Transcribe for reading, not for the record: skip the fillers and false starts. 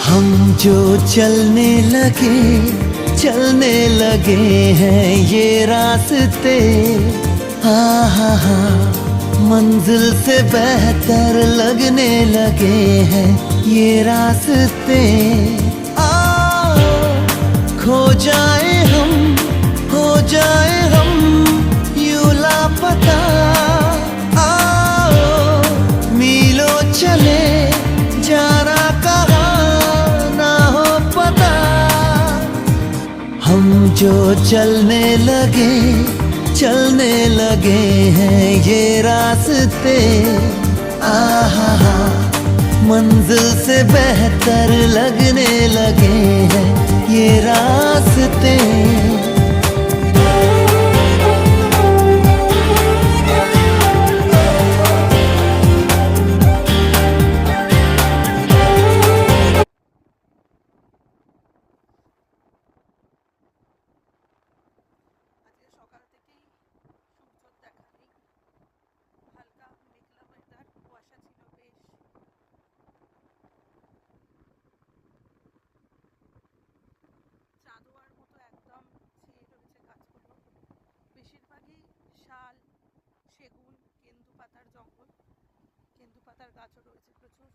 हम जो चलने लगे हैं ये रास्ते, हा मंजिल से बेहतर लगने लगे हैं ये रास्ते। आओ खो जाए हम, हो जाए हम यूं लापता। आओ मीलों चले जाना कहाँ ना हो पता। हम जो चलने लगे हैं ये रास्ते, आहा मंजिल से बेहतर लगने लगे हैं ये रास्ते। আজকে সকাল থেকেই সূর্যর দেখা নেই, হালকা মেঘলা ওয়েদার, কুয়াশা ছিল বেশ। চাঁদোয়ার মতো একদম ছেয়ে রয়েছে গাছগুলো, বেশিরভাগই শাল, সেগুন, কেন্দু পাতার জঙ্গল, কেন্দু পাতার গাছও রয়েছে প্রচুর।